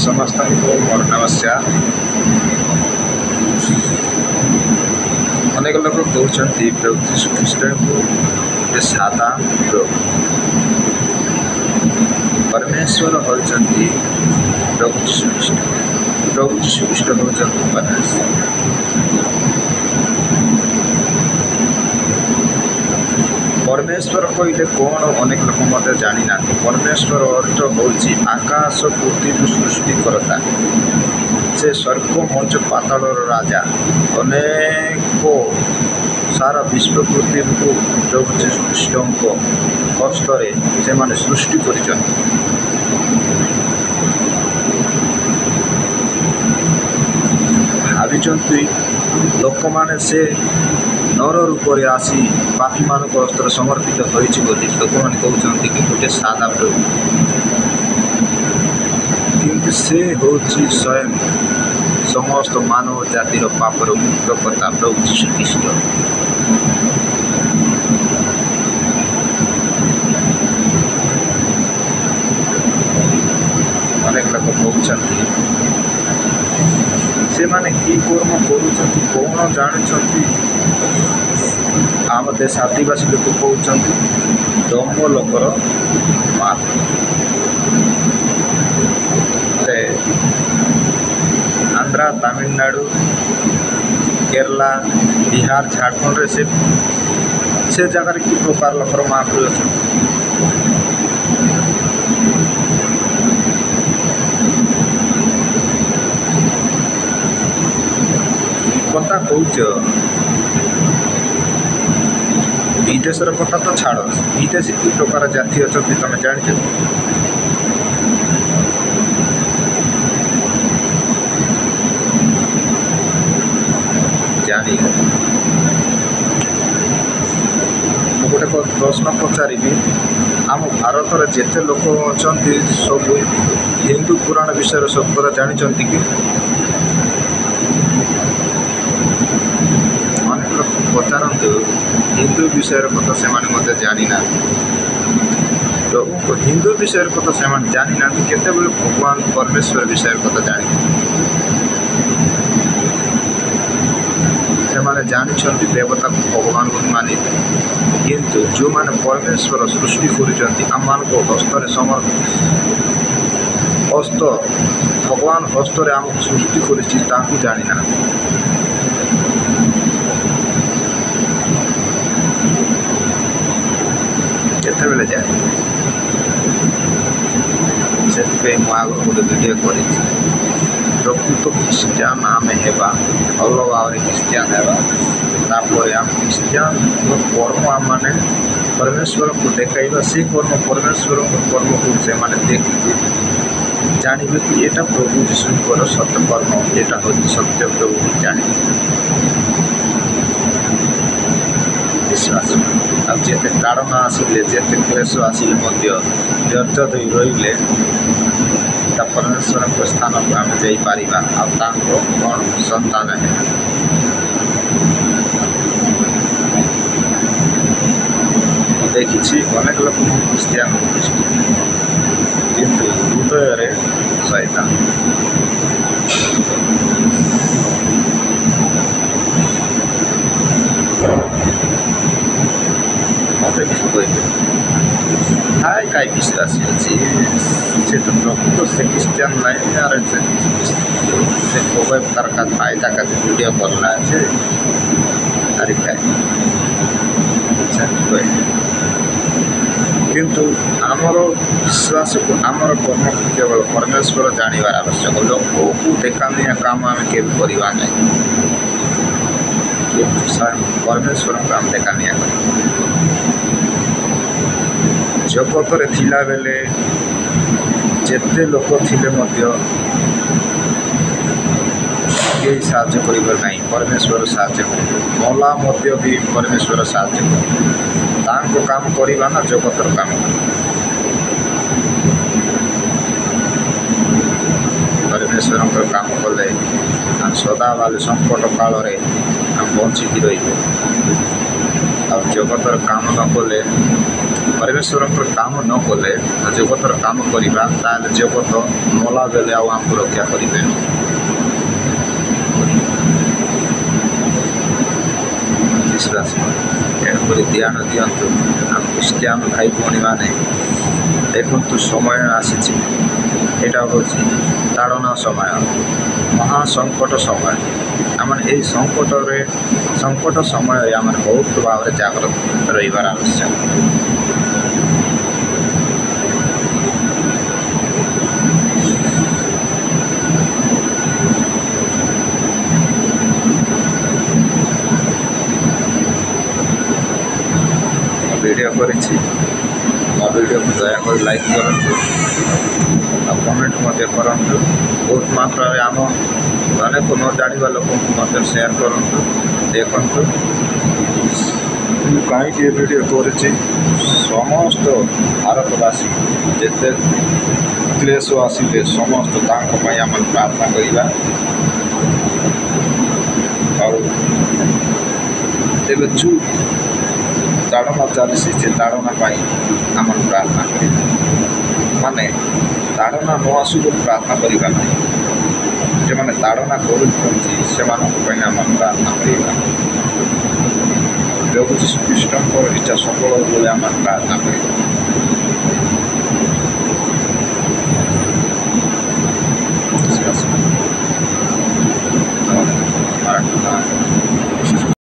समस्त को मोर नमस्कार। अनेक लोग कहते प्रभु यीशु ख्रीष्ट को गोटे साधा प्रभु। परमेश्वर होती प्रभु यीशु ख्रीष्ट। प्रभु यीशु ख्रीष्ट होती परमेश्वर। परमेश्वर कहले कौन अनेक लोग मत जानी ना। परमेश्वर अर्थ हूँ आकाश पृथ्वी सृष्टि करता। से स्वर्ग मंच पाताल राजा। अनेक सारा विश्व पृथ्वी को प्रभु यीशु ख्रीष्ट हस्त से माने सृष्टि कर भावी लोक मैंने से नर रूप में आसी पापी मान हस्तर समर्पित होती लोक मैंने कहते कि गोटे सादा प्रभु, किंतु से हूँ स्वयं समस्त मानव जातिर पापर मुक्त करता प्रभु यीशु ख्रीष्ट। अनेक लोग कहते से माने कि कर्म करुँच कौन जानते। आम देश आदिवासी लोग कहते दम लोकर माप। आंध्रा तमिलनाडु केरला बिहार झारखंड रे से जगार कि प्रकार लोकर महापुर अच्छा। कथा कौच विदेशर कथा तो छाड़। विदेश कि प्रकार जाति अच्छा तुम जान जानी। गोटे प्रश्न पचारि आम भारत में जिते लोक अच्छा सब हिंदू पुराण विषय सब कथा जानते कि अनेक लोग पचारतु हिंदू विषय कथा से मत जानी ना। तो हिंदू विषय कथा से जानी ना केते भगवान परमेश्वर विषय कथा जानी। से जानी देवता भगवान को मानी, किंतु जो माने परमेश्वर सृष्टि करम हस्त हस्त भगवान हस्तर आम सृष्टि कर जानी ना। केते बेले जाए से आग गोटे भिडियो कर प्रकृत ख्रीस्टियान आम हेबा भल भाव ख्रीस्टियान हेबापर आम ख्रीस्टियान कर्म आम मैंने परमेश्वर को देखा से कर्म परमेश्वर कर्म को से मैंने देखिए जानवे कि यहाँ प्रभु यीशुर सत्य कर्म यहाँ हूँ सत्य प्रभु जाने विश्वास। अब जिते ताड़ना आसिले जिते क्लेश आसिले व्यर्थ रही परमेश्वर को स्थान को आम जापर कौन संतान है। देखी अनेक लोग ख्रीस्टियान किंतु हृदय शैतान। मत किसी कहे हाय कई विश्वासी अच्छी से तो प्रकृत से ख्रीस्टियान नहीं यार से कोई तार का फायदा का वीडियो करना है अरे क्या किंतु आमर विश्वास को आमर कर्म केवल परमेश्वर जानवर आवश्यक। लोक को देखानिया काम आम के करवा नहीं, परमेश्वर को आम देखानिया जगत रे थिला बेले जेते लोक थिले मध्य केही साहाय्य करिबर नहीं। परमेश्वर साहाय्य मला मध्य भी परमेश्वर साहाय्य तांको काम करिबा ना जगतर काम। परमेश्वर काम कले सदा बाले संकट काल रे हम बंचिकी रही। जगतर काम न कले ପରମେଶ୍ୱରଙ୍କର କାମ ନ କଲେ ଜଗତର କାମ କରିବା ତାହେଲେ ଜଗତ ମଲା ବେଳେ ଆଉ ଆମକୁ ରକ୍ଷା କରିବେନି। ବିଶ୍ୱାସ ଏଣୁକରି ଧ୍ୟାନ ଦିଅନ୍ତୁ। ଆମ ଖ୍ରୀଷ୍ଟିଆନ ଭାଇ ଭଉଣୀମାନେ ଦେଖନ୍ତୁ ସମୟ ଆସିଛି। ଏଇଟା ହେଉଛି ତାଡ଼ନା ସମୟ, ମହାସଙ୍କଟ ସମୟ। ଆମେ ଏହି ସଙ୍କଟ ସମୟରେ ଆମେ ବହୁତ ଭାବରେ ଜାଗ୍ରତ ରହିବାର ଆବଶ୍ୟକ। ଭିଡ଼ିଓ କରିଛି, ମୋ ଭିଡ଼ିଓକୁ ଦୟାକରି ଲାଇକ୍ କରନ୍ତୁ ଆଉ କମେଣ୍ଟ ମଧ୍ୟ କରନ୍ତୁ। ବହୁତ ମାତ୍ରାରେ ଆମ ଅନେକ ନ ଜାଣିବା ଲୋକଙ୍କୁ ମଧ୍ୟ ସେୟାର କରନ୍ତୁ। ଦେଖନ୍ତୁ ମୁଁ କାହିଁକି ଏ ଭିଡ଼ିଓ କରିଛି, ସମସ୍ତ ଭାରତବାସୀ ଯେତେ କ୍ଲେଶ ଆସିଲେ ସମସ୍ତ ତାଙ୍କ ପାଇଁ ଆମେ ପ୍ରାର୍ଥନା କରିବା। ଆଉ ତେବେ ଚୁପ୍ ତାଡ଼ନା ଚାଲିଛି, ସେ ତାଡ଼ନା ପାଇଁ ଆମେ ପ୍ରାର୍ଥନା କରିବା। ମାନେ ତାଡ଼ନା ନ ଆସୁ ବୋଲି ପ୍ରାର୍ଥନା କରିବା ନାହିଁ। ଯେଉଁମାନେ ତାଡ଼ନା କରୁଛନ୍ତି ସେମାନଙ୍କ ପାଇଁ ଆମେ ପ୍ରାର୍ଥନା କରିବା। ପ୍ରଭୁ ଯୀଶୁ ଖ୍ରୀଷ୍ଟଙ୍କର ଇଚ୍ଛା ସଫଳ ବୋଲି ଆମେ ପ୍ରାର୍ଥନା କରିବା।